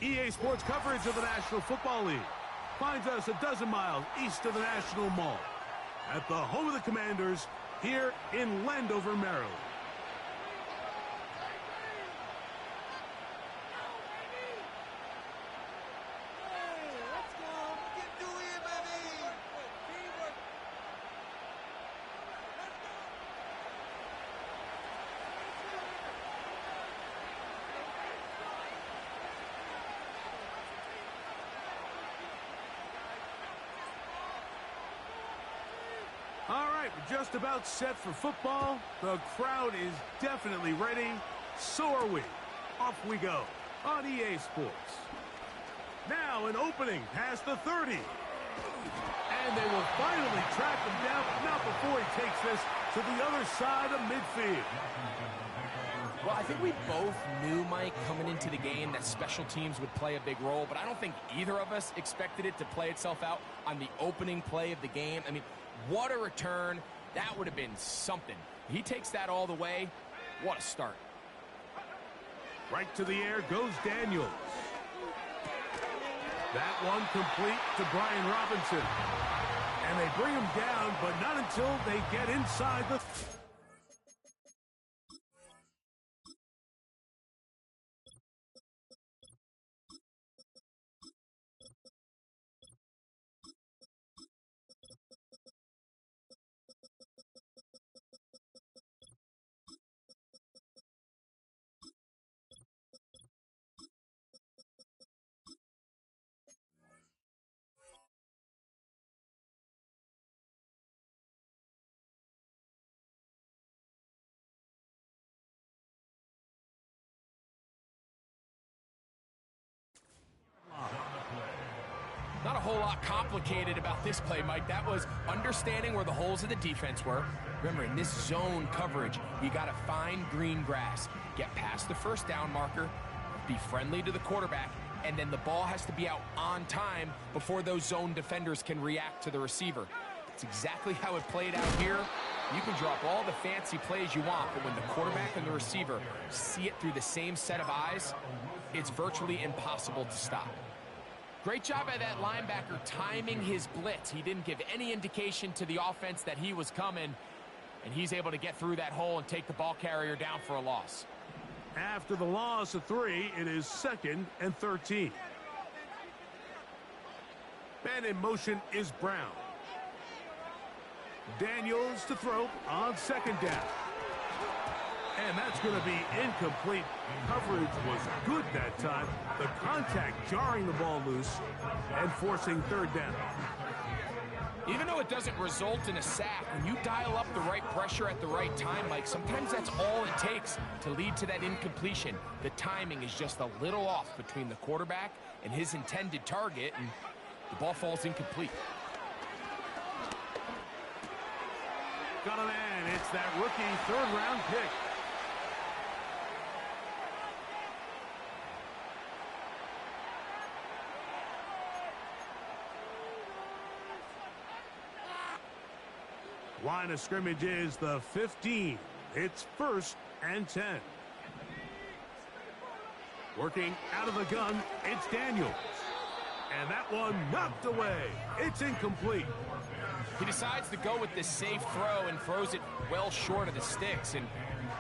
EA Sports coverage of the National Football League finds us a dozen miles east of the National Mall at the home of the Commanders here in Landover, Maryland. All right, we're just about set for football. The crowd is definitely ready. So are we. Off we go on EA Sports. Now an opening past the 30. And they will finally track him down, but not before he takes this to the other side of midfield. Well, I think we both knew, Mike, coming into the game that special teams would play a big role, but I don't think either of us expected it to play itself out on the opening play of the game. I mean, what a return. That would have been something. He takes that all the way. What a start. Right to the air goes Daniels. That one complete to Brian Robinson. And they bring him down, but not until they get inside the... Not a whole lot complicated about this play, Mike. That was understanding where the holes of the defense were. Remember, in this zone coverage, you got to find green grass, get past the first down marker, be friendly to the quarterback, and then the ball has to be out on time before those zone defenders can react to the receiver. It's exactly how it played out here. You can drop all the fancy plays you want, but when the quarterback and the receiver see it through the same set of eyes, it's virtually impossible to stop. Great job by that linebacker timing his blitz. He didn't give any indication to the offense that he was coming, and he's able to get through that hole and take the ball carrier down for a loss. After the loss of 3, it is 2nd and 13. Man in motion is Brown. Daniels to throw on 2nd down. And that's going to be incomplete. Coverage was good that time. The contact jarring the ball loose and forcing 3rd down. Even though it doesn't result in a sack, when you dial up the right pressure at the right time, Mike, sometimes that's all it takes to lead to that incompletion. The timing is just a little off between the quarterback and his intended target, and the ball falls incomplete. Got a man. It's that rookie 3rd-round pick. Line of scrimmage is the 15. It's 1st and 10. Working out of the gun, it's Daniels. And that one knocked away. It's incomplete. He decides to go with this safe throw and throws it well short of the sticks. And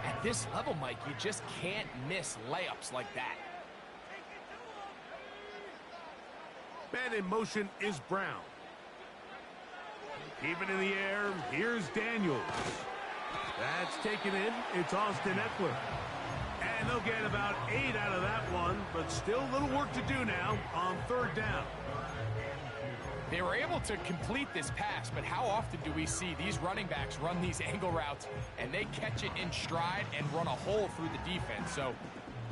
at this level, Mike, you just can't miss layups like that. Man in motion is Brown. Keeping in the air, here's Daniels. That's taken in. It's Austin Eckler. And they'll get about 8 out of that one, but still a little work to do now on 3rd down. They were able to complete this pass, but how often do we see these running backs run these angle routes and they catch it in stride and run a hole through the defense? So,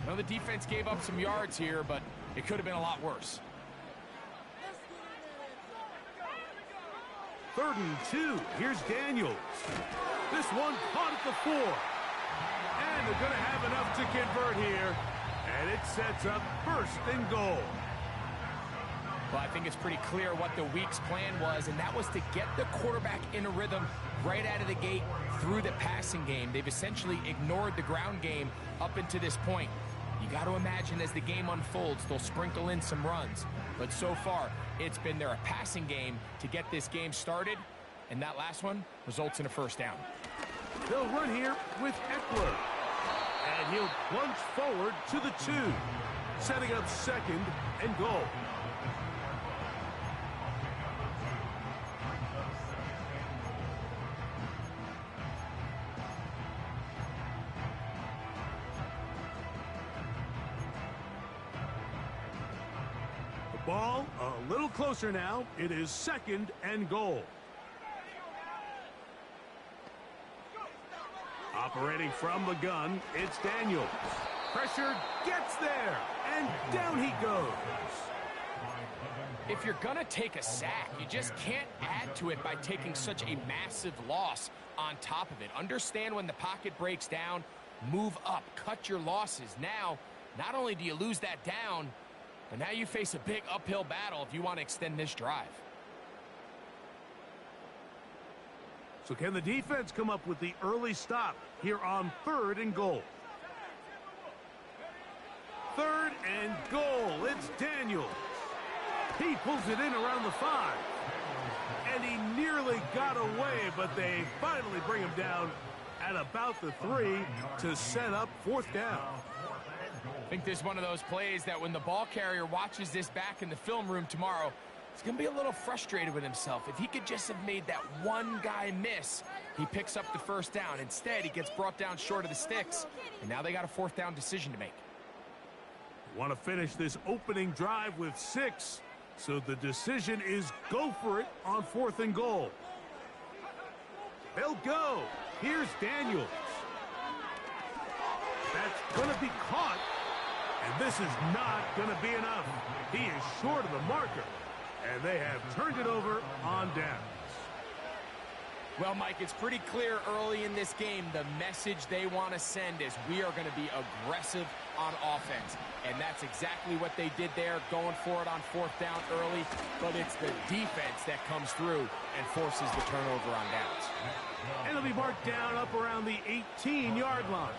I know the defense gave up some yards here, but it could have been a lot worse. 3rd and 2. Here's Daniels. This one caught at the 4. And they're going to have enough to convert here. And it sets up 1st and goal. Well, I think it's pretty clear what the week's plan was, and that was to get the quarterback in a rhythm right out of the gate through the passing game. They've essentially ignored the ground game up until this point. You got to imagine as the game unfolds, they'll sprinkle in some runs. But so far, it's been their passing game to get this game started, and that last one results in a first down. They'll run here with Eckler. And he'll plunge forward to the 2, setting up 2nd and goal. The ball a little closer now. It is 2nd and goal. Operating from the gun, it's Daniels. Pressure gets there, and down he goes. If you're going to take a sack, you just can't add to it by taking such a massive loss on top of it. Understand when the pocket breaks down, move up, cut your losses. Now, not only do you lose that down, but now you face a big uphill battle if you want to extend this drive. So can the defense come up with the early stop here on 3rd and goal? 3rd and goal. It's Daniels. He pulls it in around the 5. And he nearly got away, but they finally bring him down at about the 3 to set up 4th down. I think this is one of those plays that when the ball carrier watches this back in the film room tomorrow, he's going to be a little frustrated with himself. If he could just have made that one guy miss, he picks up the first down. Instead, he gets brought down short of the sticks, and now they got a 4th down decision to make. Want to finish this opening drive with 6, so the decision is go for it on 4th and goal. They'll go. Here's Daniels. That's going to be caught, and this is not going to be enough. He is short of the marker. And they have turned it over on downs. Well, Mike, it's pretty clear early in this game the message they want to send is we are going to be aggressive on offense. And that's exactly what they did there, going for it on 4th down early. But it's the defense that comes through and forces the turnover on downs. And it'll be marked down up around the 18-yard line.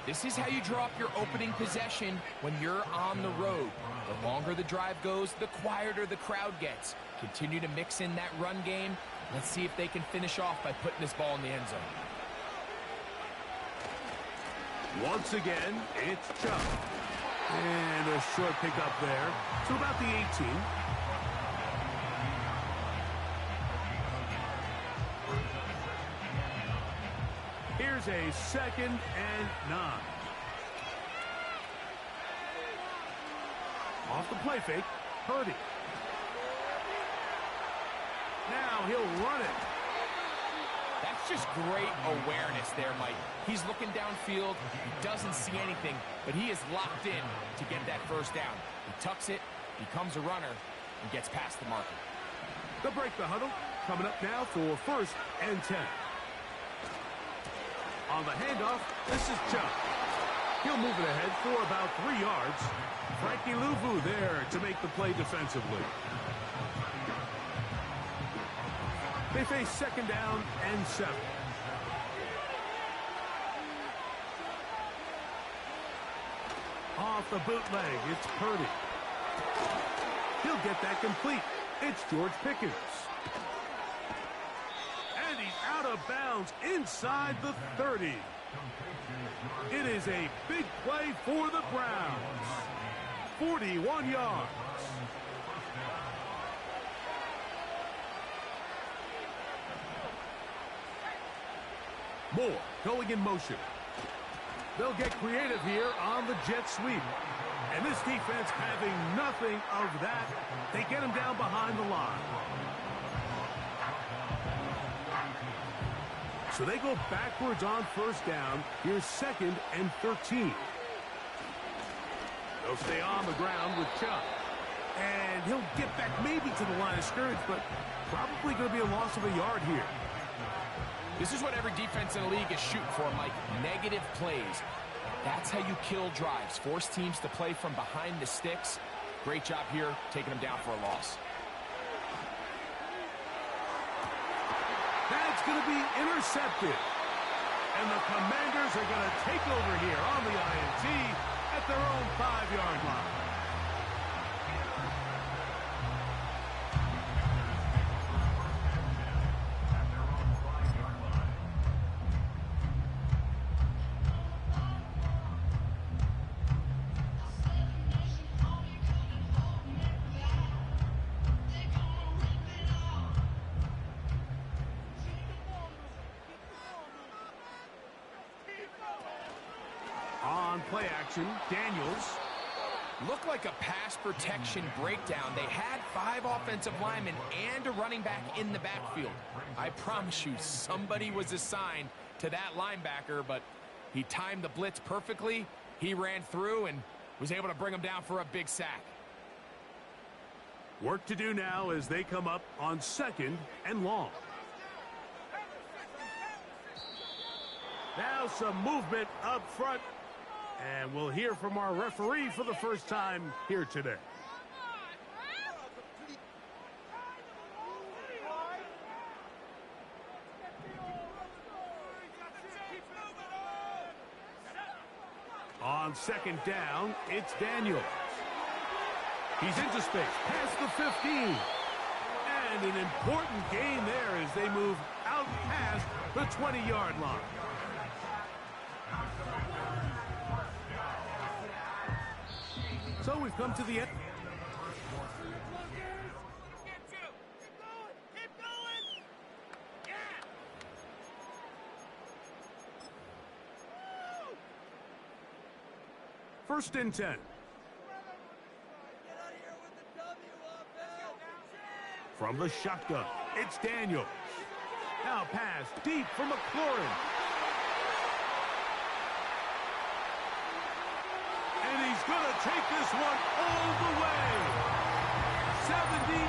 This is how you draw up your opening possession when you're on the road. The longer the drive goes, the quieter the crowd gets. Continue to mix in that run game. Let's see if they can finish off by putting this ball in the end zone. Once again, it's Chubb. And a short pickup there to about the 18. Here's a 2nd and 9. Off the play fake, Purdy. Now he'll run it. That's just great awareness there, Mike. He's looking downfield. He doesn't see anything, but he is locked in to get that first down. He tucks it, becomes a runner, and gets past the marker. They'll break the huddle. Coming up now for 1st and 10. On the handoff, this is Chubb. He'll move it ahead for about 3 yards. Frankie Louvu there to make the play defensively. They face 2nd down and 7. Off the bootleg, it's Purdy. He'll get that complete. It's George Pickens. And he's out of bounds inside the 30. It is a big play for the Browns. 41 yards. Moore going in motion. They'll get creative here on the jet sweep. And this defense having nothing of that. They get him down behind the line. So they go backwards on 1st down. Here's 2nd and 13. They'll stay on the ground with Chubb. And he'll get back maybe to the line of scrimmage, but probably going to be a loss of a yard here. This is what every defense in the league is shooting for, Mike. Negative plays. That's how you kill drives. Force teams to play from behind the sticks. Great job here, taking them down for a loss. That's going to be intercepted. And the Commanders are going to take over here on the INT at their own 5-yard line. On play action, Daniels. Looked like a pass protection breakdown. They had 5 offensive linemen and a running back in the backfield. I promise you, somebody was assigned to that linebacker, but he timed the blitz perfectly. He ran through and was able to bring him down for a big sack. Work to do now as they come up on 2nd and long. Now some movement up front. And we'll hear from our referee for the first time here today. On 2nd down, it's Daniels. He's into space, past the 15. And an important gain there as they move out past the 20-yard line. So we've come to the end. First and 10. From the shotgun, it's Daniels. Now pass deep for McLaurin. And he's going to take this one all the way. 78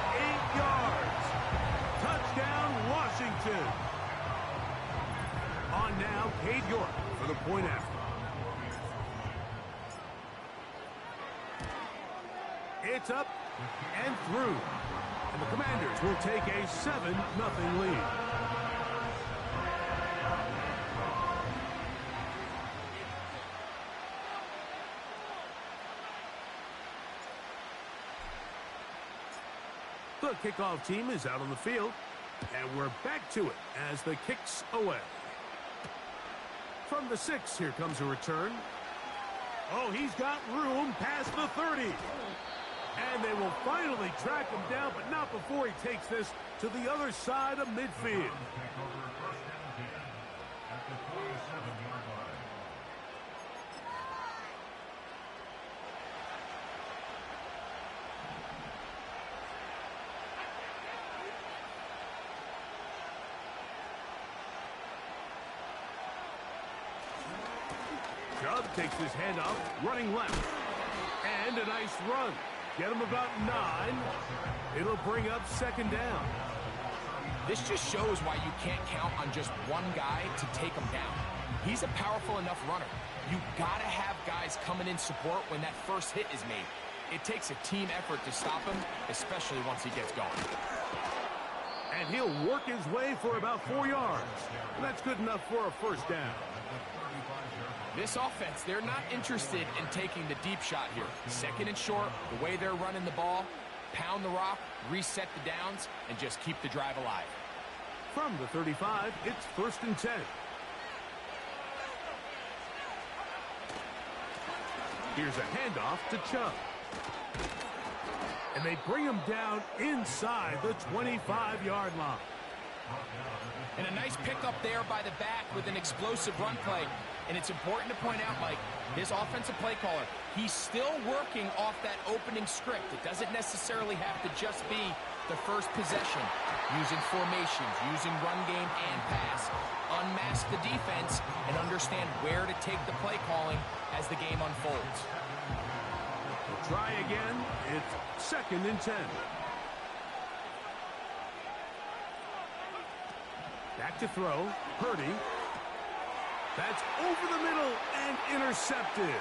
yards. Touchdown, Washington. On now, Cade York for the point after. It's up and through. And the Commanders will take a 7-0 lead. The kickoff team is out on the field, and we're back to it as the kick's away. From the 6, here comes a return. Oh, he's got room past the 30. And they will finally track him down, but not before he takes this to the other side of midfield. Chubb takes his handoff, running left. And a nice run. Get him about 9. It'll bring up 2nd down. This just shows why you can't count on just one guy to take him down. He's a powerful enough runner. You gotta have guys coming in support when that first hit is made. It takes a team effort to stop him, especially once he gets going. And he'll work his way for about 4 yards. And that's good enough for a first down. This offense, they're not interested in taking the deep shot here. 2nd and short, the way they're running the ball, pound the rock, reset the downs, and just keep the drive alive. From the 35, it's 1st and 10. Here's a handoff to Chubb. And they bring him down inside the 25-yard line. And a nice pickup there by the back with an explosive run play. And it's important to point out, Mike, this offensive play caller, he's still working off that opening script. It doesn't necessarily have to just be the first possession. Using formations, using run game and pass. Unmask the defense and understand where to take the play calling as the game unfolds. We'll try again. It's 2nd and 10. Back to throw. Purdy. That's over the middle and intercepted.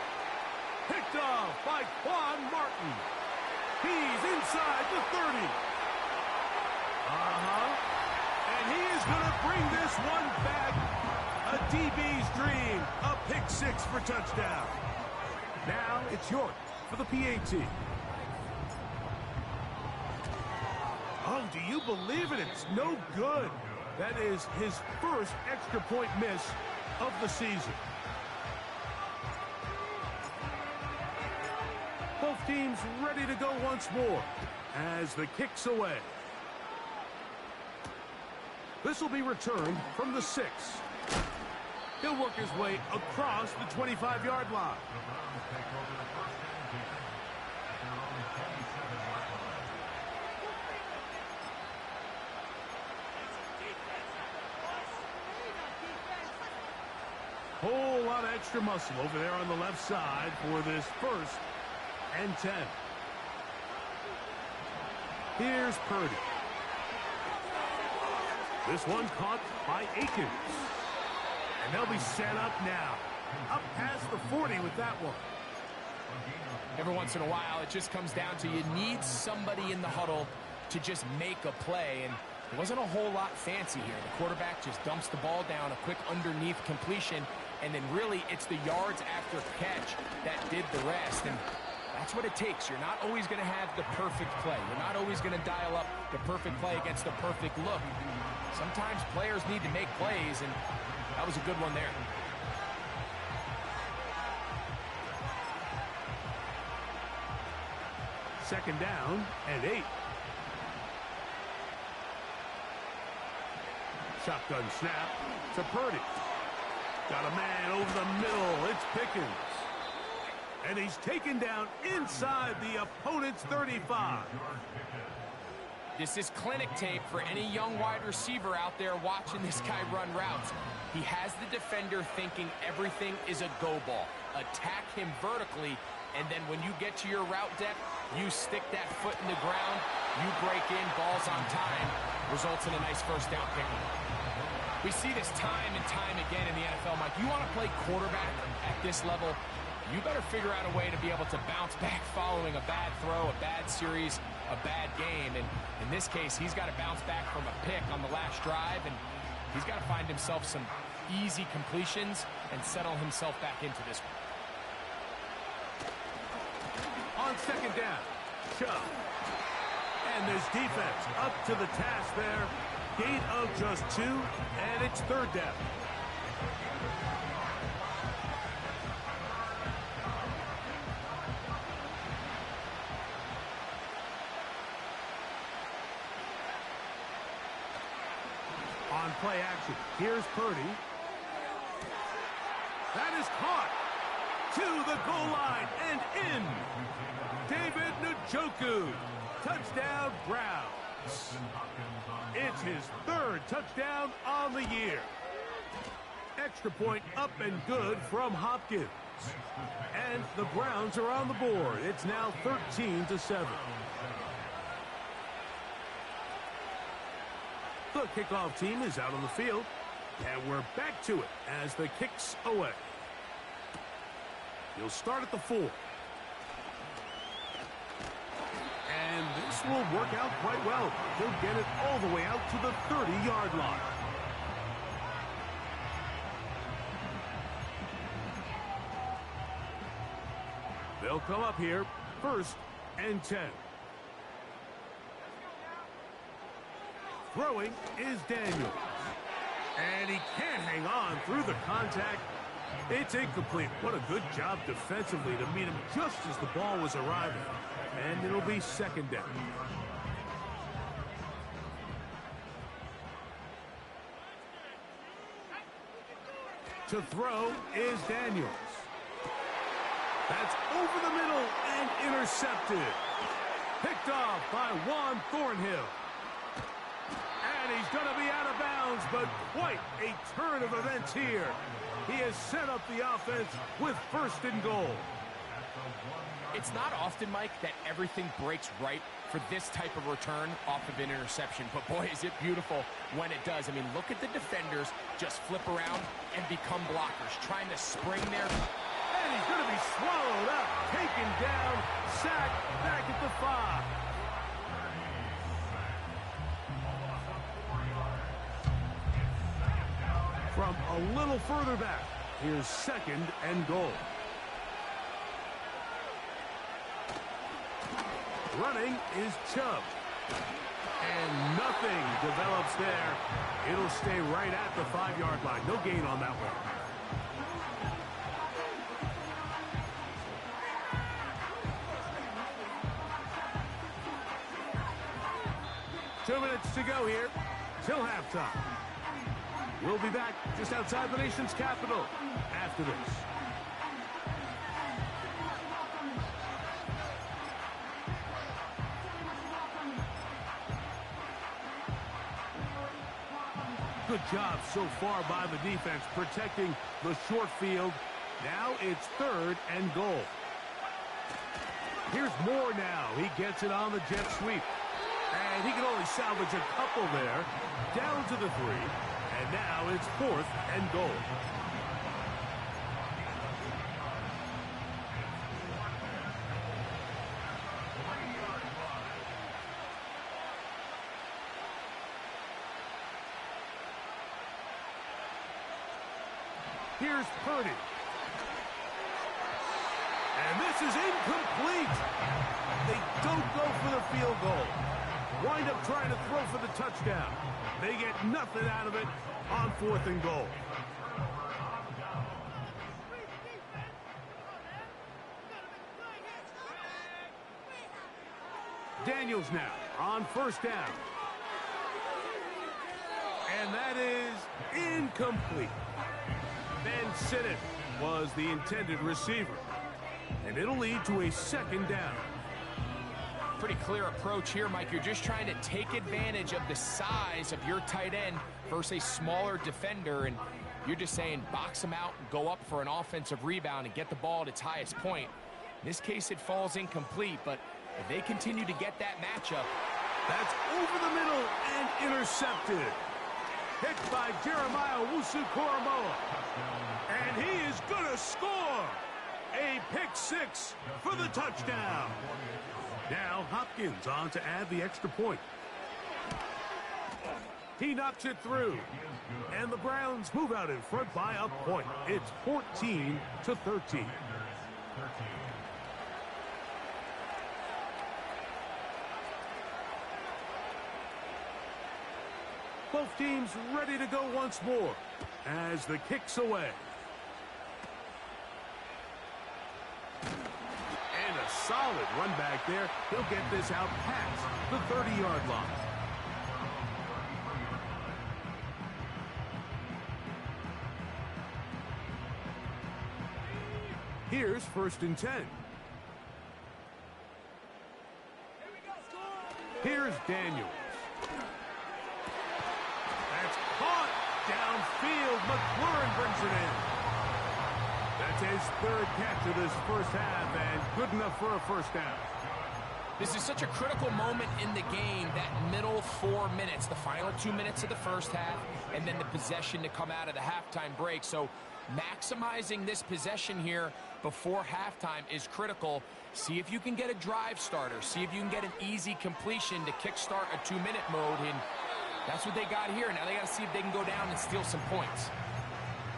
Picked off by Quan Martin. He's inside the 30. And he is going to bring this one back A DB's dream. A pick six for touchdown. Now it's York for the PAT. Oh, do you believe it? It's no good. That is his first extra point miss of the season. Both teams ready to go once more as the kick's away. This will be returned from the 6. He'll work his way across the 25-yard line. Whole lot of extra muscle over there on the left side for this 1st and 10. Here's Purdy. This one caught by Akins. And they'll be set up now. Up past the 40 with that one. Every once in a while, it just comes down to you need somebody in the huddle to just make a play. And it wasn't a whole lot fancy here. The quarterback just dumps the ball down, a quick underneath completion, and then really it's the yards after catch that did the rest. And that's what it takes. You're not always going to have the perfect play. You're not always going to dial up the perfect play against the perfect look. Sometimes players need to make plays, and that was a good one there. Second down and 8. Shotgun snap to Purdy. Got a man over the middle. It's Pickens. And he's taken down inside the opponent's 35. This is clinic tape for any young wide receiver out there watching this guy run routes. He has the defender thinking everything is a go ball. Attack him vertically, and then when you get to your route depth, you stick that foot in the ground, you break in, balls on time, results in a nice first down pickup. We see this time and time again in the NFL, Mike. You want to play quarterback at this level, you better figure out a way to be able to bounce back following a bad throw, a bad series, a bad game. And in this case, he's got to bounce back from a pick on the last drive, and he's got to find himself some easy completions and settle himself back into this one. On second down, shove. And this defense up to the task there. Gain of just 2, and it's third down. On play action, here's Purdy. That is caught to the goal line and in. David Njoku, touchdown Browns. It's his 3rd touchdown on the year. Extra point up and good from Hopkins. And the Browns are on the board. It's now 13-7. The kickoff team is out on the field, and we're back to it as the kick's away. He'll start at the 4. And this will work out quite well. He'll get it all the way out to the 30-yard line. They'll come up here, 1st and 10. Throwing is Daniels. And he can't hang on through the contact. It's incomplete. What a good job defensively to meet him just as the ball was arriving. And it'll be second down. To throw is Daniels. That's over the middle and intercepted. Picked off by Juan Thornhill. And he's going to be out of bounds, but quite a turn of events here. He has set up the offense with 1st and goal. It's not often, Mike, that everything breaks right for this type of return off of an interception. But, boy, is it beautiful when it does. I mean, look at the defenders just flip around and become blockers, trying to spring there. And he's going to be swallowed up, taken down, sacked back at the 5. from a little further back. Here's 2nd and goal. Running is Chubb. And nothing develops there. It'll stay right at the 5-yard line. No gain on that one. Two minutes to go here till halftime. We'll be back just outside the nation's capital after this. Good job so far by the defense protecting the short field. Now it's 3rd and goal. Here's Moore now. He gets it on the jet sweep. And he can only salvage a couple there. Down to the 3. And now it's 4th and goal. Here's Purdy. And this is incomplete. They don't go for the field goal. Wind up trying to throw for the touchdown. They get nothing out of it on 4th and goal. Daniels now on 1st down. And that is incomplete. Ben Sinnott was the intended receiver. And it'll lead to a 2nd down. Pretty clear approach here, Mike. You're just trying to take advantage of the size of your tight end versus a smaller defender, and you're just saying box him out, go up for an offensive rebound, and get the ball at its highest point. In this case, it falls incomplete, but if they continue to get that matchup. That's over the middle and intercepted. Hit by Jeremiah Owusu-Koramoah. And he is going to score. A pick-6 for the touchdown. Now Hopkins on to add the extra point. He knocks it through. And the Browns move out in front by a point. It's 14-13. Both teams ready to go once more as the kick's away. And a solid run back there. He'll get this out past the 30-yard line. Here's 1st and 10. Here's Daniels. That's caught downfield. McLaurin brings it in. That's his 3rd catch of this first half, and good enough for a 1st down. This is such a critical moment in the game, that middle 4 minutes, the final 2 minutes of the first half, and then the possession to come out of the halftime break. So maximizing this possession here before halftime is critical. See if you can get a drive starter. See if you can get an easy completion to kickstart a 2-minute mode, and that's what they got here. Now they got to see if they can go down and steal some points.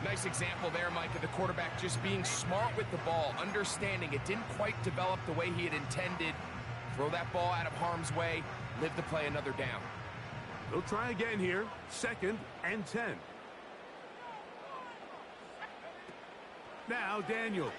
Nice example there, Mike, of the quarterback just being smart with the ball, understanding it didn't quite develop the way he had intended. Throw that ball out of harm's way, live to play another down. They'll try again here, 2nd and 10. Now Daniels.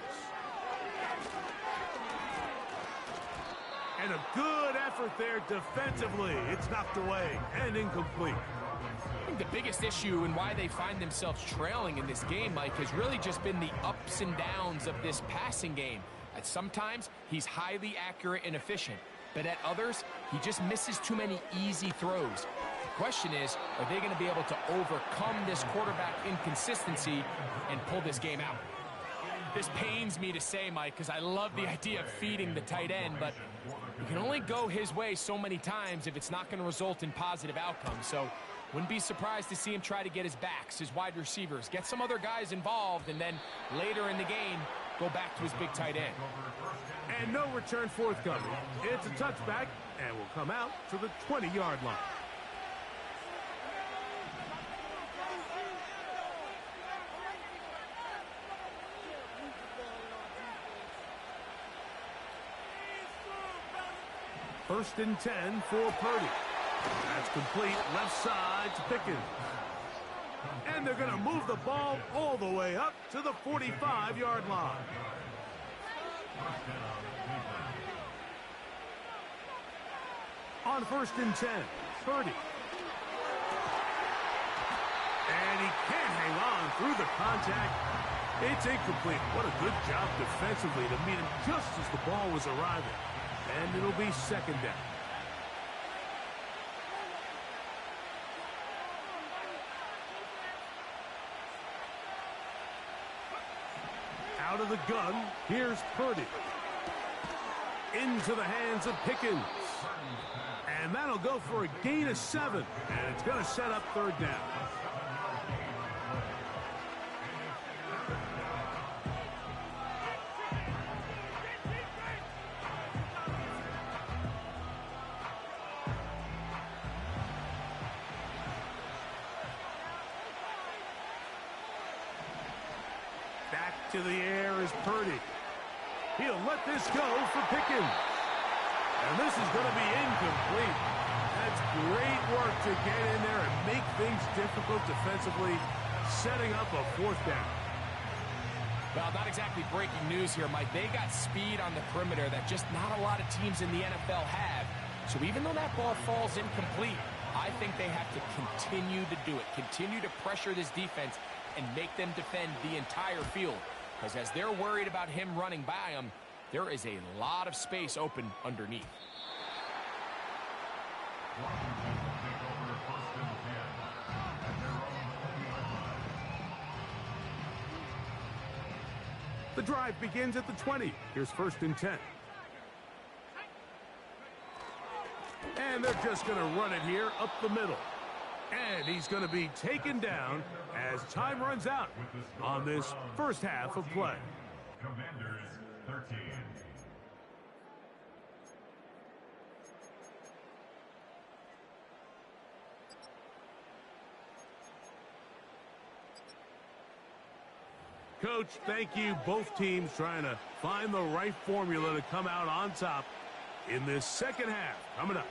And a good effort there defensively. It's knocked away and incomplete. I think the biggest issue and why they find themselves trailing in this game, Mike, has really just been the ups and downs of this passing game. At sometimes, he's highly accurate and efficient, but at others, he just misses too many easy throws. The question is, are they going to be able to overcome this quarterback inconsistency and pull this game out? This pains me to say, Mike, because I love the idea of feeding the tight end, but you can only go his way so many times if it's not going to result in positive outcomes. So wouldn't be surprised to see him try to get his backs, his wide receivers, get some other guys involved, and then later in the game, go back to his big tight end. And no return forthcoming. It's a touchback, and will come out to the 20-yard line. First and 10 for Purdy. That's complete left side to Pickens. And they're going to move the ball all the way up to the 45-yard line. On first and 10, Purdy. And he can't hang on through the contact. It's incomplete. What a good job defensively to meet him just as the ball was arriving. And it'll be second down. Out of the gun, here's Purdy. Into the hands of Pickens. And that'll go for a gain of 7. And it's going to set up third down. Back to the air is Purdy. He'll let this go for Pickens. And this is going to be incomplete. That's great work to get in there and make things difficult defensively, setting up a fourth down. Well, not exactly breaking news here, Mike. They got speed on the perimeter that just not a lot of teams in the NFL have. So even though that ball falls incomplete, I think they have to continue to do it, continue to pressure this defense and make them defend the entire field. Because as they're worried about him running by them, there is a lot of space open underneath. The drive begins at the 20. Here's first and 10. And they're just going to run it here up the middle. And he's going to be taken down as time runs out on this first half of play. Commanders 13. Coach, thank you. Both teams trying to find the right formula to come out on top in this second half. Coming up.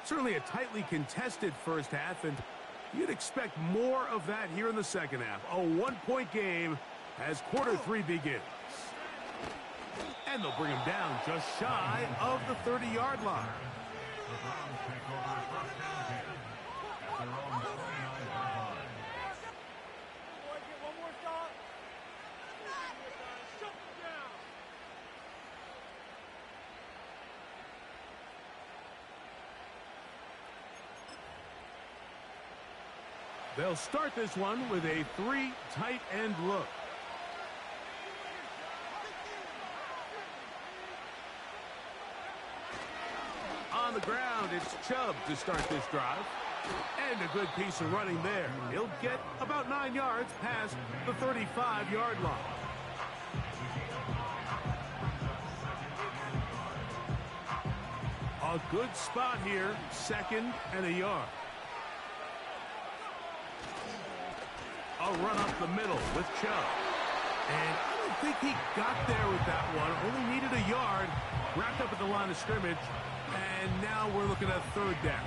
Certainly a tightly contested first half, and you'd expect more of that here in the second half. A one-point game as quarter 3 begins. And they'll bring him down just shy of the 30-yard line. They'll start this one with a 3 tight end look. On the ground, it's Chubb to start this drive. And a good piece of running there. He'll get about 9 yards past the 35-yard line. A good spot here, 2nd and a yard. A run up the middle with Chubb. And I don't think he got there with that one. Only needed a yard. Wrapped up at the line of scrimmage. And now we're looking at third down.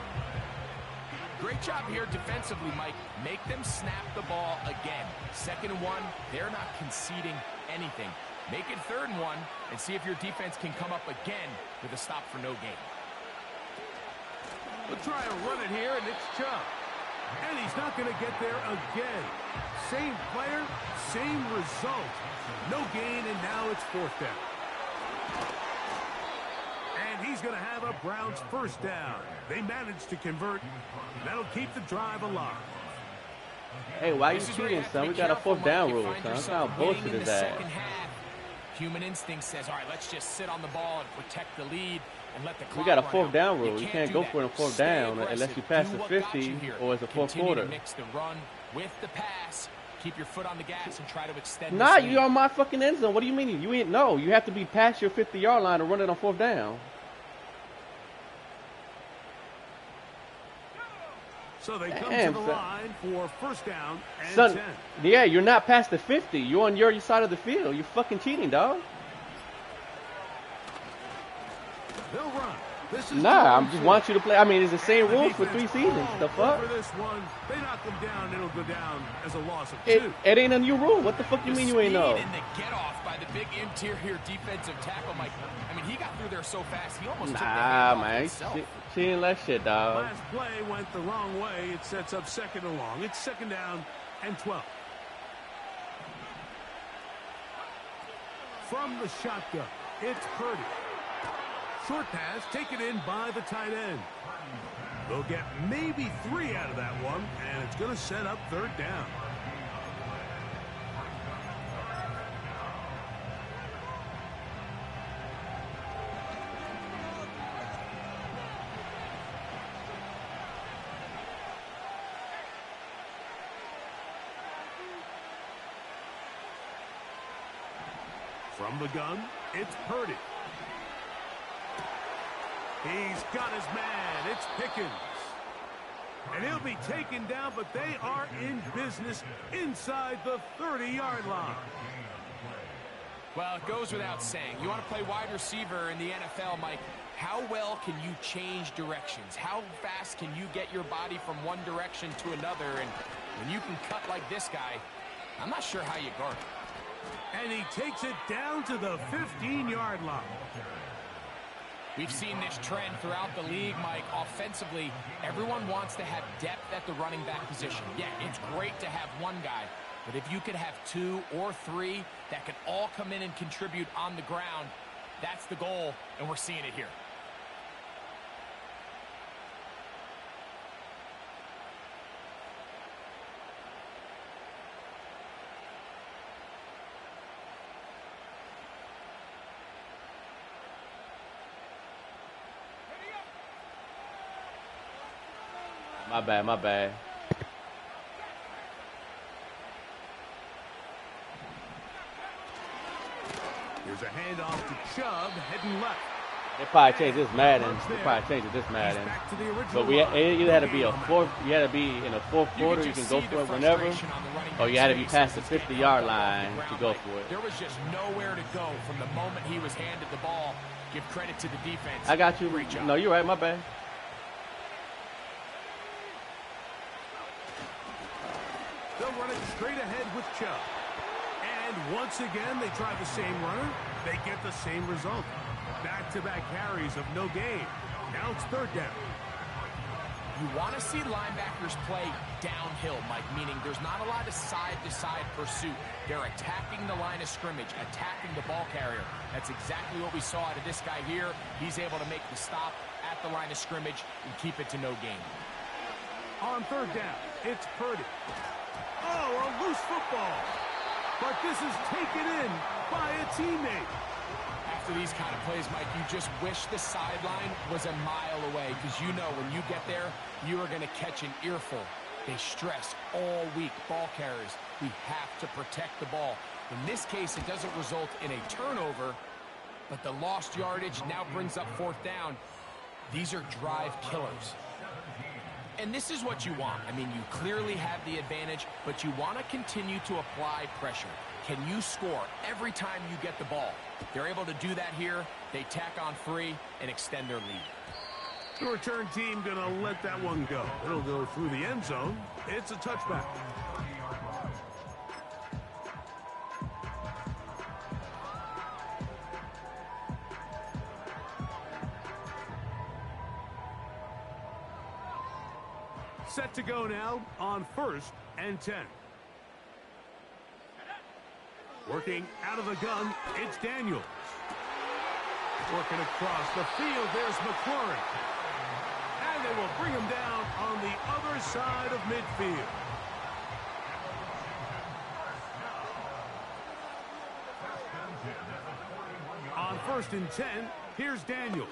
Great job here defensively, Mike. Make them snap the ball again. 2nd and 1, they're not conceding anything. Make it 3rd and 1 and see if your defense can come up again with a stop for no gain. We'll try and run it here, and it's Chubb. And he's not going to get there again. Same player, same result. No gain, and now it's 4th down. And he's going to have a Browns first down. They managed to convert. That'll keep the drive alive. Hey, why are you cheating, son? We got a 4th down rule, son. That's how bullshit is that. Human instinct says, all right, let's just sit on the ball and protect the lead and let the clock We got a run 4th down rule. You can't go that. for it on 4th Stay down aggressive. unless you pass Do the what got 50 you here. or it's a 4th Continue quarter. to mix the run with the pass. Keep your foot on the gas and try to extend Nah, this you on my fucking end zone. What do you mean? You ain't no. You have to be past your 50-yard line to run it on 4th down. So they come Damn, to the son. line for first down and Son, 10. yeah, you're not past the 50. You're on your side of the field. You're fucking cheating, dog. They'll run. This is Nah, I'm just want you to play. I mean, it's the same rules for 3 seasons. The fuck? For this one, they knock them down. It'll go down as a loss of 2. 2. It ain't a new rule. What the fuck you mean you ain't know? And the get off by the big interior defensive tackle, Mike. I mean, he got through there so fast, he almost took the hand off himself. She ain't that shit, dog. Last play went the wrong way. It sets up 2nd and long. It's 2nd down and 12. From the shotgun, it's Purdy. Short pass taken in by the tight end. They'll get maybe 3 out of that one, and it's going to set up 3rd down. From the gun, it's Purdy. He's got his man. It's Pickens. And he'll be taken down, but they are in business inside the 30-yard line. Well, it goes without saying. You want to play wide receiver in the NFL, Mike. How well can you change directions? How fast can you get your body from one direction to another? And when you can cut like this guy, I'm not sure how you guard it. And he takes it down to the 15-yard line. We've seen this trend throughout the league, Mike. Offensively, everyone wants to have depth at the running back position. Yeah, it's great to have one guy, but if you could have 2 or 3 that can all come in and contribute on the ground, that's the goal, and we're seeing it here. My bad, my bad. Here's a handoff to Chubb, heading left. They probably changed this Madden. They probably changed this Madden. But it either had to be a fourth. You had to be in a 4th quarter. You can go for it whenever, or you had to be past the 50-yard line to go for it. There was just nowhere to go from the moment he was handed the ball. Give credit to the defense. I got you. No, you're right. My bad. They'll run it straight ahead with Chubb. And once again, they try the same runner. They get the same result. Back-to-back carries of no gain. Now it's 3rd down. You want to see linebackers play downhill, Mike, meaning there's not a lot of side-to-side pursuit. They're attacking the line of scrimmage, attacking the ball carrier. That's exactly what we saw out of this guy here. He's able to make the stop at the line of scrimmage and keep it to no gain. On 3rd down, it's Purdy. Oh, a loose football. But this is taken in by a teammate. After these kind of plays, Mike, you just wish the sideline was a mile away, because you know when you get there, you are going to catch an earful. They stress all week, ball carriers. We have to protect the ball. In this case, it doesn't result in a turnover, but the lost yardage now brings up 4th down. These are drive killers. And this is what you want. I mean, you clearly have the advantage, but you want to continue to apply pressure. Can you score every time you get the ball? They're able to do that here. They tack on 3 and extend their lead. The return team going to let that one go. It'll go through the end zone. It's a touchback. Set to go now on 1st and 10. Working out of the gun, it's Daniels. Working across the field, there's McLaurin. And they will bring him down on the other side of midfield. On 1st and 10, here's Daniels.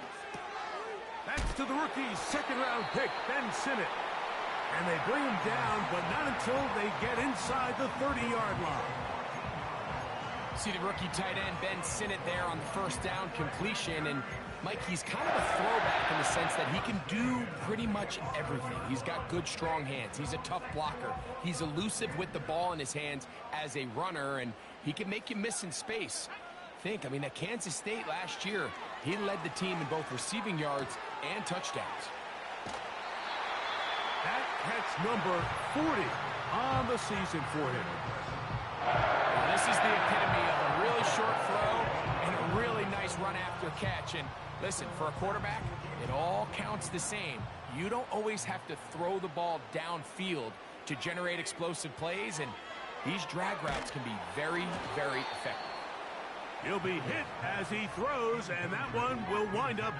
That's to the rookie, 2nd-round pick, Ben Sinnott. And they bring him down, but not until they get inside the 30-yard line. See the rookie tight end, Ben Sinnott, there on the 1st down completion. And, Mike, he's kind of a throwback in the sense that he can do pretty much everything. He's got good, strong hands. He's a tough blocker. He's elusive with the ball in his hands as a runner, and he can make you miss in space. think. I mean, at Kansas State last year, he led the team in both receiving yards and touchdowns. That catch number 40 on the season for him. Well, this is the epitome of a really short throw and a really nice run after catch. And listen, for a quarterback, it all counts the same. You don't always have to throw the ball downfield to generate explosive plays, and these drag routes can be very, very effective. He'll be hit as he throws, and that one will wind up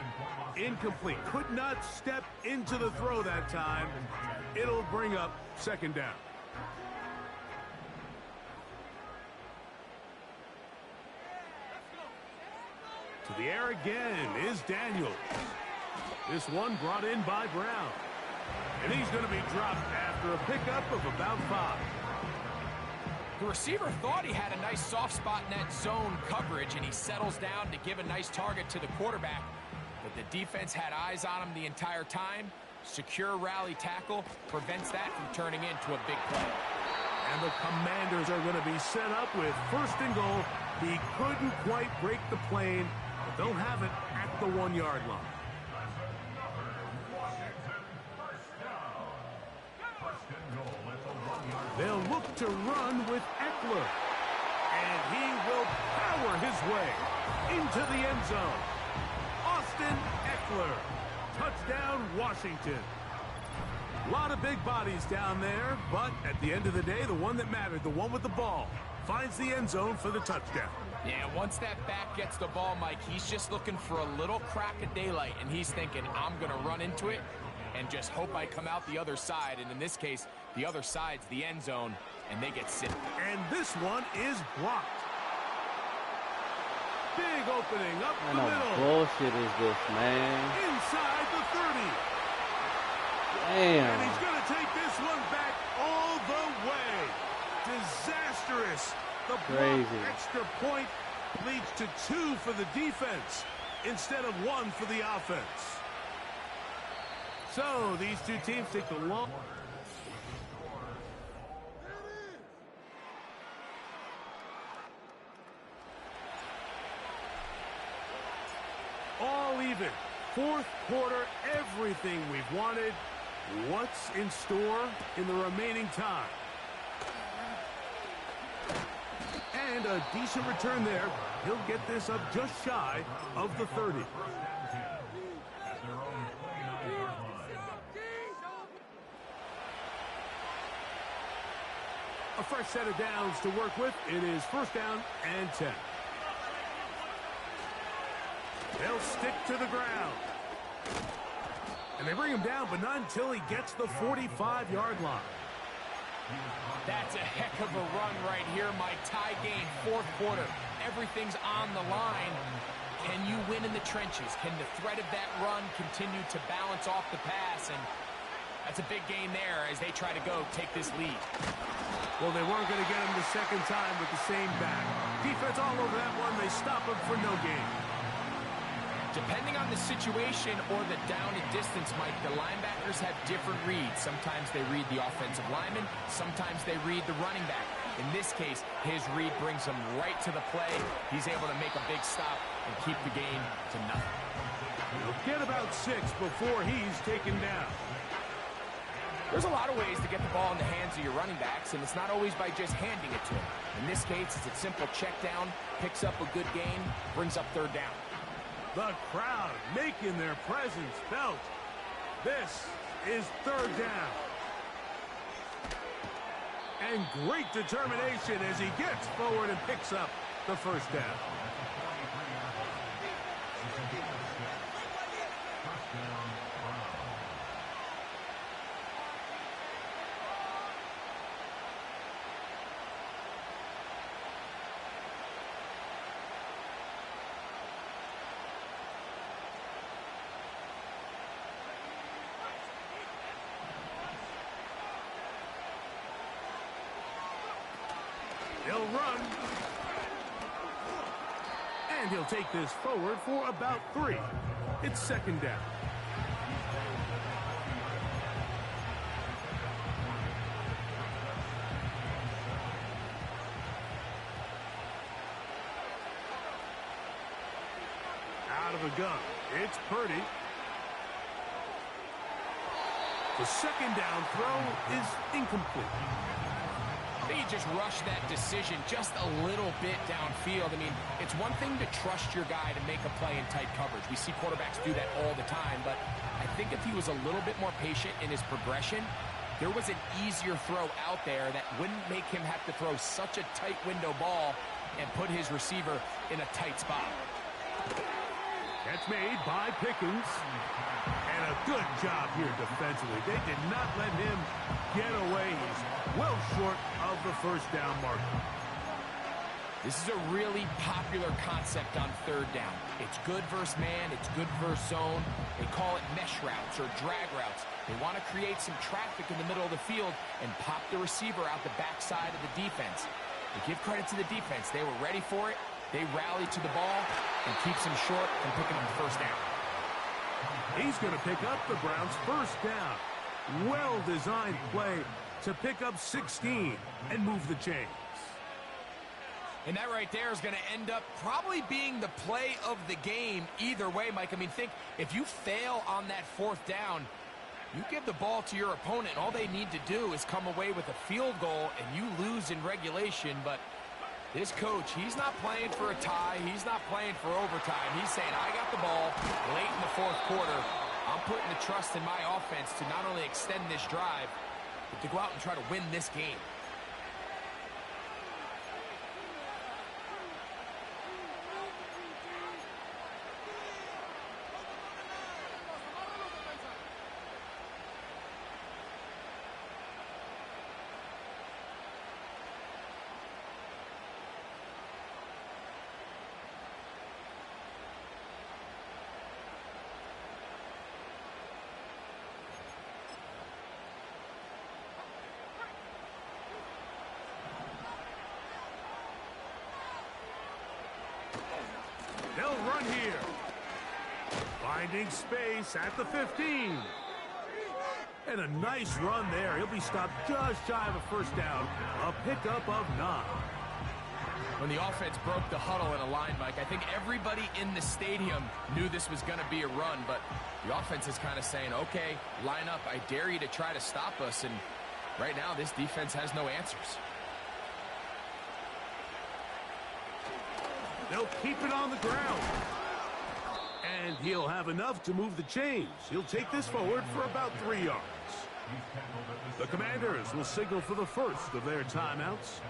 incomplete. Could not step into the throw that time. It'll bring up second down. To the air again is Daniels. This one brought in by Brown. And he's going to be dropped after a pickup of about 5. The receiver thought he had a nice soft spot in that zone coverage, and he settles down to give a nice target to the quarterback. But the defense had eyes on him the entire time. Secure rally tackle prevents that from turning into a big play. And the Commanders are going to be set up with 1st and goal. He couldn't quite break the plane, but they'll have it at the 1-yard line. They'll look to run with Eckler. And he will power his way into the end zone. Austin Eckler. Touchdown, Washington. A lot of big bodies down there, but at the end of the day, the one that mattered, the one with the ball, finds the end zone for the touchdown. Yeah, once that back gets the ball, Mike, he's just looking for a little crack of daylight, and he's thinking, I'm going to run into it and just hope I come out the other side. And in this case, the other side's the end zone, and they get sick. And this one is blocked. Big opening up the middle. What bullshit is this, man? Inside the 30. Damn. And he's going to take this one back all the way. Disastrous. The block extra point leads to 2 for the defense instead of 1 for the offense. So these two teams take the long. All even. 4th quarter, everything we've wanted. What's in store in the remaining time? And a decent return there. He'll get this up just shy of the 30. A fresh set of downs to work with. It is 1st down and 10. They'll stick to the ground. And they bring him down, but not until he gets the 45-yard line. That's a heck of a run right here, Mike. Tie game, 4th quarter. Everything's on the line. Can you win in the trenches? Can the threat of that run continue to balance off the pass? And that's a big gain there as they try to go take this lead. Well, they weren't going to get him the second time with the same back. Defense all over that one. They stop him for no gain. Depending on the situation or the down and distance, Mike, the linebackers have different reads. Sometimes they read the offensive lineman. Sometimes they read the running back. In this case, his read brings him right to the play. He's able to make a big stop and keep the gain to nothing. He'll get about 6 before he's taken down. There's a lot of ways to get the ball in the hands of your running backs, and it's not always by just handing it to him. In this case, it's a simple check down, picks up a good gain, brings up 3rd down. The crowd making their presence felt. This is 3rd down. And great determination as he gets forward and picks up the 1st down. He'll run. And he'll take this forward for about 3. It's 2nd down. out of the gun. It's Purdy. The second down throw is incomplete. I think he just rushed that decision just a little bit downfield. I mean, it's one thing to trust your guy to make a play in tight coverage. We see quarterbacks do that all the time, but I think if he was a little bit more patient in his progression, there was an easier throw out there that wouldn't make him have to throw such a tight window ball and put his receiver in a tight spot. That's made by Pickens. And a good job here defensively. They did not let him get away. He's well short of the first down marker. This is a really popular concept on third down. It's good versus man. It's good versus zone. They call it mesh routes or drag routes. They want to create some traffic in the middle of the field and pop the receiver out the backside of the defense. They give credit to the defense. They were ready for it. They rally to the ball and keeps him short from picking up the first down. He's going to pick up the Browns' first down. Well-designed play to pick up 16 and move the chains. And that right there is going to end up probably being the play of the game either way, Mike. I mean, think, if you fail on that fourth down, you give the ball to your opponent. All they need to do is come away with a field goal, and you lose in regulation. But this coach, he's not playing for a tie. He's not playing for overtime. He's saying, I got the ball late in the fourth quarter. I'm putting the trust in my offense to not only extend this drive, but to go out and try to win this game. They'll run here. Finding space at the 15. And a nice run there. He'll be stopped just shy of a first down. A pickup of 9. When the offense broke the huddle in a line, Mike, I think everybody in the stadium knew this was going to be a run, but the offense is kind of saying, okay, line up. I dare you to try to stop us. And right now, this defense has no answers. They'll keep it on the ground. And he'll have enough to move the chains. He'll take this forward for about 3 yards. The Commanders will signal for the first of their timeouts.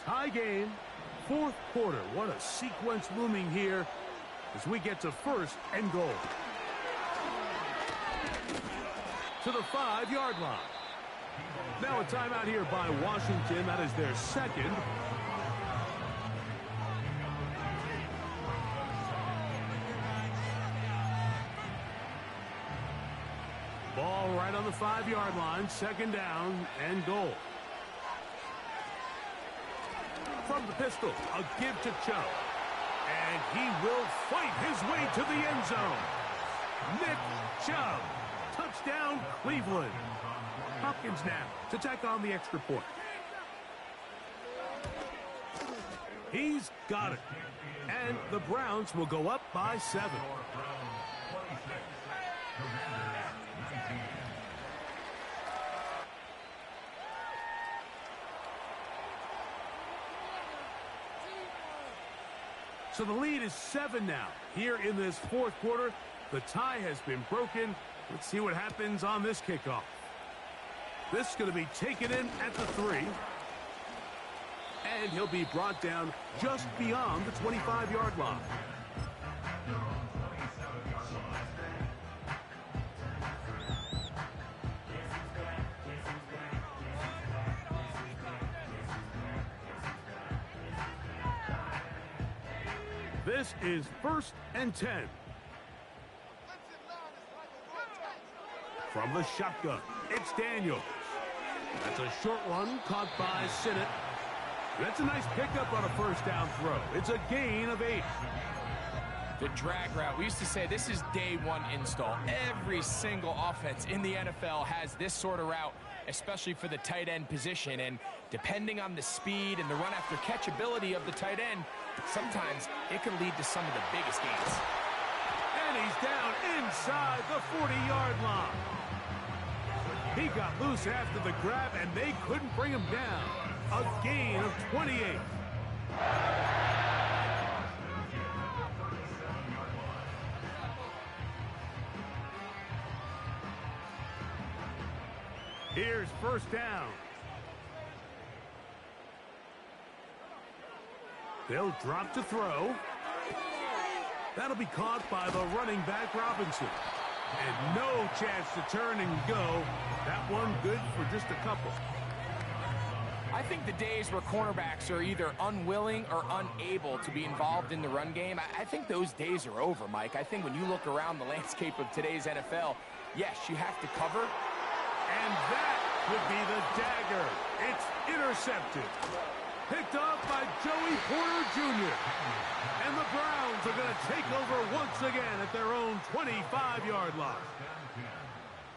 Tie game, fourth quarter. What a sequence looming here as we get to first and goal. To the 5-yard line. Now a timeout here by Washington. That is their second. Ball right on the 5-yard line. Second down and goal. From the pistol, a give to Chubb. And he will fight his way to the end zone. Nick Chubb. Touchdown, Cleveland. Hopkins now to tack on the extra point. He's got it. And the Browns will go up by 7. So the lead is 7 now. Here in this fourth quarter, the tie has been broken. Let's see what happens on this kickoff. This is going to be taken in at the 3. And he'll be brought down just beyond the 25-yard line. This is 1st and 10. From the shotgun, it's Daniels. That's a short one caught by Sinnott. That's a nice pickup on a first down throw. It's a gain of 8. The drag route. We used to say this is day one install. Every single offense in the NFL has this sort of route especially for the tight end position. And depending on the speed and the run after catch ability of the tight end, sometimes it can lead to some of the biggest gains. And he's down inside the 40-yard line. He got loose after the grab, and they couldn't bring him down. A gain of 28. Here's first down. They'll drop to throw. That'll be caught by the running back, Robinson. And no chance to turn and go. That one good for just a couple. I think the days where cornerbacks are either unwilling or unable to be involved in the run game, I think those days are over, Mike. I think when you look around the landscape of today's NFL, yes, you have to cover. And that would be the dagger. It's intercepted. Picked off by Joey Porter Jr. And the Browns are going to take over once again at their own 25-yard line.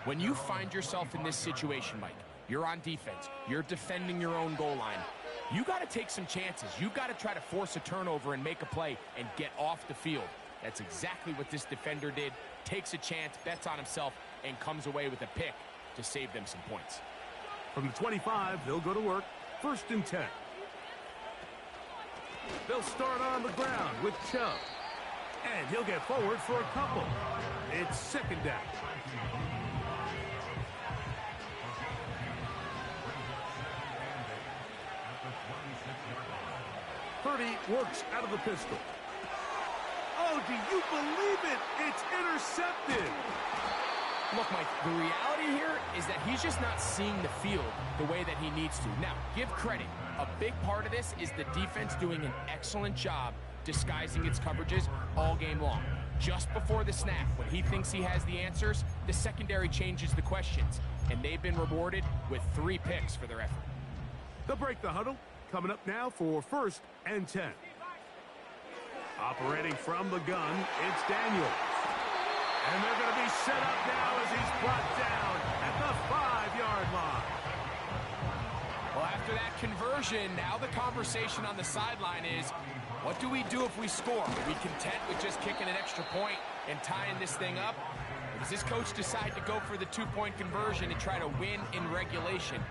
When you find yourself in this situation, Mike, you're on defense, you're defending your own goal line, you got to take some chances. You got to try to force a turnover and make a play and get off the field. That's exactly what this defender did. Takes a chance, bets on himself, and comes away with a pick to save them some points. From the 25, they'll go to work. First and 10. They'll start on the ground with Chubb. And he'll get forward for a couple. It's second down. Purdy works out of the pistol. Oh, do you believe it? It's intercepted. Look, Mike, the reality here is that he's just not seeing the field the way that he needs to. Now, give credit. A big part of this is the defense doing an excellent job disguising its coverages all game long. Just before the snap, when he thinks he has the answers, the secondary changes the questions, and they've been rewarded with 3 picks for their effort. They'll break the huddle. Coming up now for first and 10. Operating from the gun, it's Daniels. And they're going to be set up now as he's brought down at the 5-yard line. Well, after that conversion, now the conversation on the sideline is, what do we do if we score? Are we content with just kicking an extra point and tying this thing up? Or does this coach decide to go for the 2-point conversion and try to win in regulation?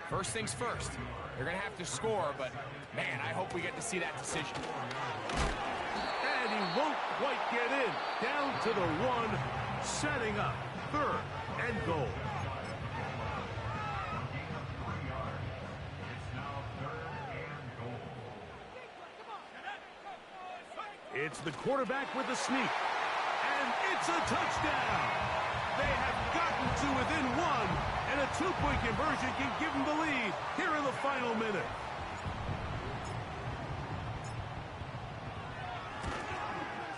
First things first, they're going to have to score, but, man, I hope we get to see that decision. And he won't quite get in. Down to the 1, setting up third and goal. It's the quarterback with the sneak. And it's a touchdown. They have gotten to within 1, and a 2-point conversion can give them the lead here in the final minute.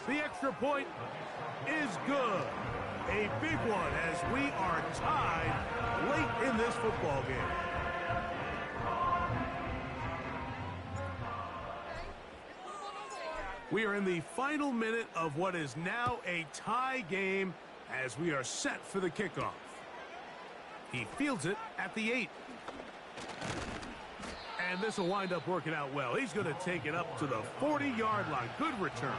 The extra point is good. A big one as we are tied late in this football game. We are in the final minute of what is now a tie game as we are set for the kickoff. He fields it at the 8. And this will wind up working out well. He's going to take it up to the 40-yard line. Good return.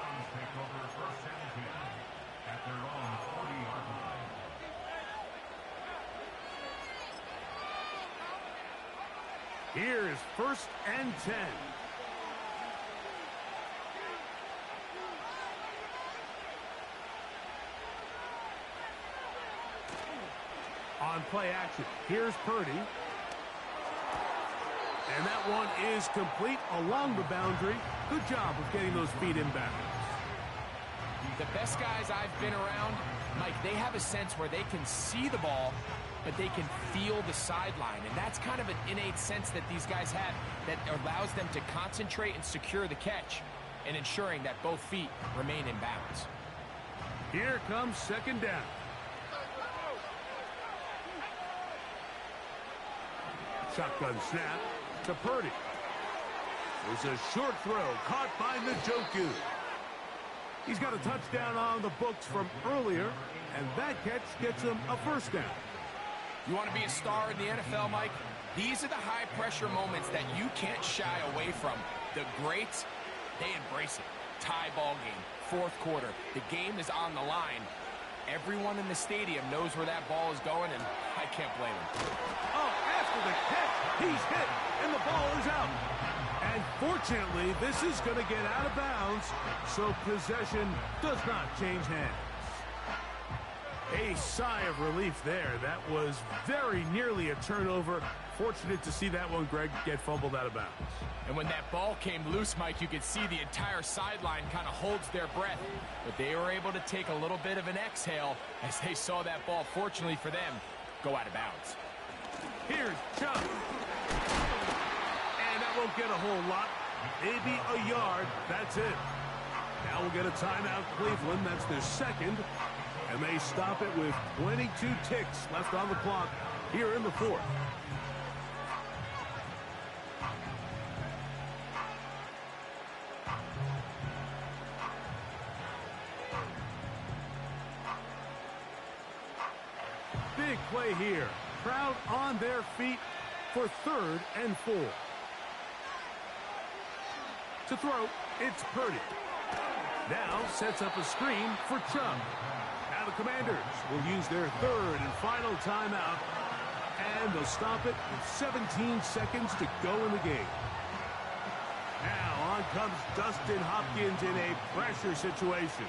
Here's first and 10. On play action, here's Purdy. And that one is complete along the boundary. Good job of getting those feet inbounds. The best guys I've been around, Mike, they have a sense where they can see the ball, but they can feel the sideline. And that's kind of an innate sense that these guys have that allows them to concentrate and secure the catch and ensuring that both feet remain in bounds. Here comes second down. Shotgun snap to Purdy. There's a short throw caught by Njoku. He's got a touchdown on the books from earlier, and that catch gets him a first down. You want to be a star in the NFL, Mike? These are the high-pressure moments that you can't shy away from. The greats, they embrace it. Tie ball game, fourth quarter. The game is on the line. Everyone in the stadium knows where that ball is going, and I can't blame him. Oh, after the catch, he's hit, and the ball is out. And fortunately, this is going to get out of bounds, so possession does not change hands. A sigh of relief there. That was very nearly a turnover. Fortunate to see that one, Greg, get fumbled out of bounds. And when that ball came loose, Mike, you could see the entire sideline kind of holds their breath. But they were able to take a little bit of an exhale as they saw that ball, fortunately for them, go out of bounds. Here's Chubb. And that won't get a whole lot. Maybe a yard. That's it. Now we'll get a timeout, Cleveland. That's their second. And they stop it with 22 ticks left on the clock here in the fourth. Big play here. Crowd on their feet for 3rd and 4. To throw, it's Purdy. Now sets up a screen for Chubb. Now the Commanders will use their 3rd and final timeout, and they'll stop it with 17 seconds to go in the game. Now on comes Dustin Hopkins in a pressure situation.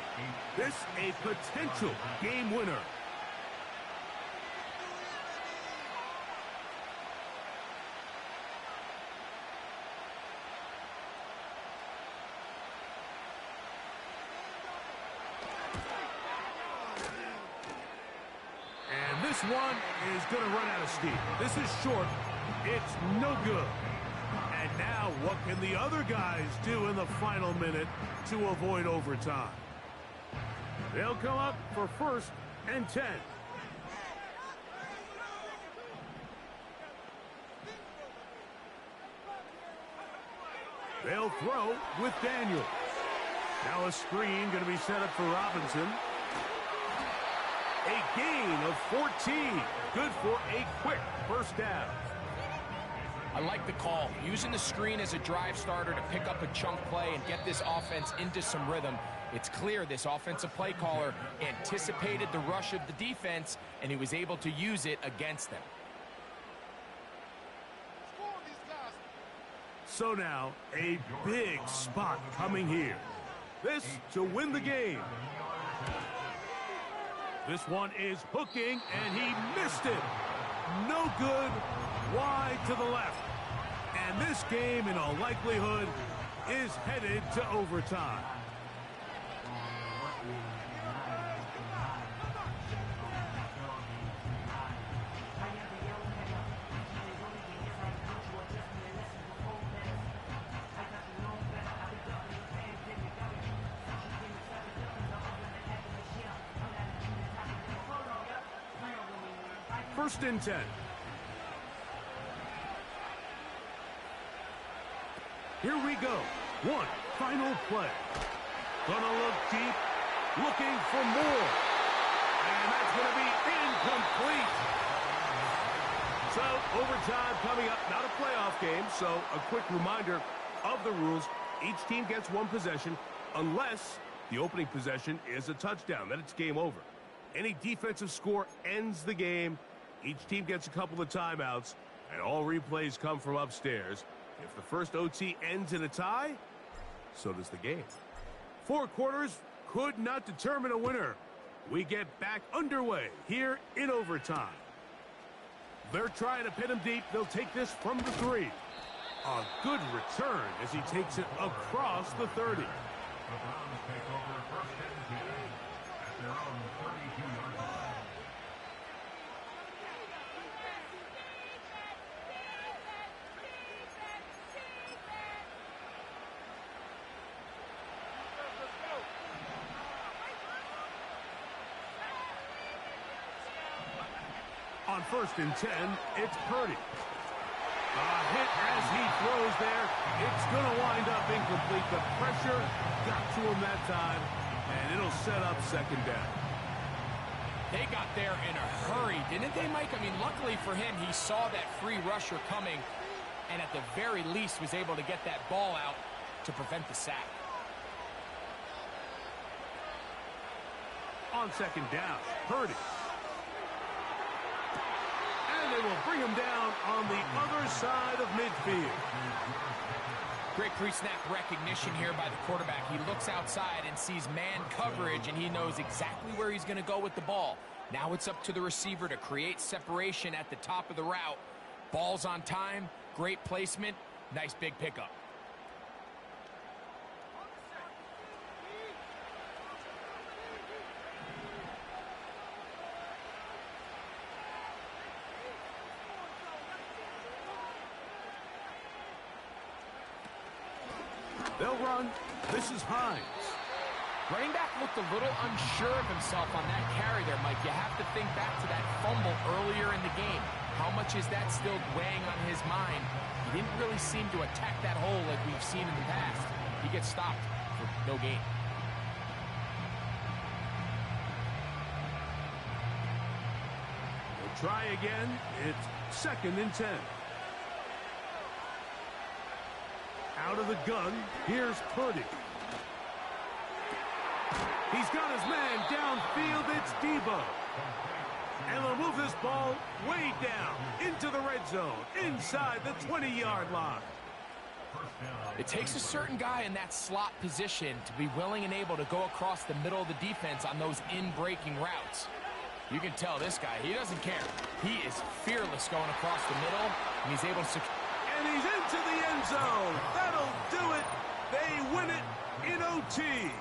This a potential game winner. This one is going to run out of steam. This is short. It's no good. And now what can the other guys do in the final minute to avoid overtime? They'll come up for 1st and 10. They'll throw with Daniels. Now a screen going to be set up for Robinson. A gain of 14. Good for a quick first down. I like the call. Using the screen as a drive starter to pick up a chunk play and get this offense into some rhythm. It's clear this offensive play caller anticipated the rush of the defense, and he was able to use it against them. So now, a big spot coming here. This to win the game. This one is hooking, and he missed it. No good, wide to the left. And this game, in all likelihood, is headed to overtime. First and 10. Here we go. One final play. Gonna look deep, looking for more. And that's gonna be incomplete. So, overtime coming up. Not a playoff game, so a quick reminder of the rules. Each team gets one possession unless the opening possession is a touchdown. Then it's game over. Any defensive score ends the game. Each team gets a couple of timeouts, and all replays come from upstairs. If the first OT ends in a tie, so does the game. 4 quarters could not determine a winner. We get back underway here in overtime. They're trying to pin him deep. They'll take this from the 3. A good return as he takes it across the 30. The Browns take over 1st and 10 at their own 32-yard line. On 1st and 10, it's Purdy. A hit as he throws there. It's going to wind up incomplete. The pressure got to him that time, and it'll set up 2nd down. They got there in a hurry, didn't they, Mike? I mean, luckily for him, he saw that free rusher coming and at the very least was able to get that ball out to prevent the sack. On second down, Purdy. And they will bring him down on the other side of midfield. Great pre-snap recognition here by the quarterback. He looks outside and sees man coverage, and he knows exactly where he's going to go with the ball. Now it's up to the receiver to create separation at the top of the route. Ball's on time, great placement, nice big pickup. They'll run. This is Hines. Running back looked a little unsure of himself on that carry there, Mike. You have to think back to that fumble earlier in the game. How much is that still weighing on his mind? He didn't really seem to attack that hole like we've seen in the past. He gets stopped for no gain. They'll try again. It's 2nd and 10. Out of the gun, here's Purdy. He's got his man downfield. It's Debo. And they'll move this ball way down into the red zone, inside the 20-yard line. It takes a certain guy in that slot position to be willing and able to go across the middle of the defense on those in-breaking routes. You can tell this guy, he doesn't care. He is fearless going across the middle, and he's able to secure. And he's into the end zone. That'll do it. They win it in OT.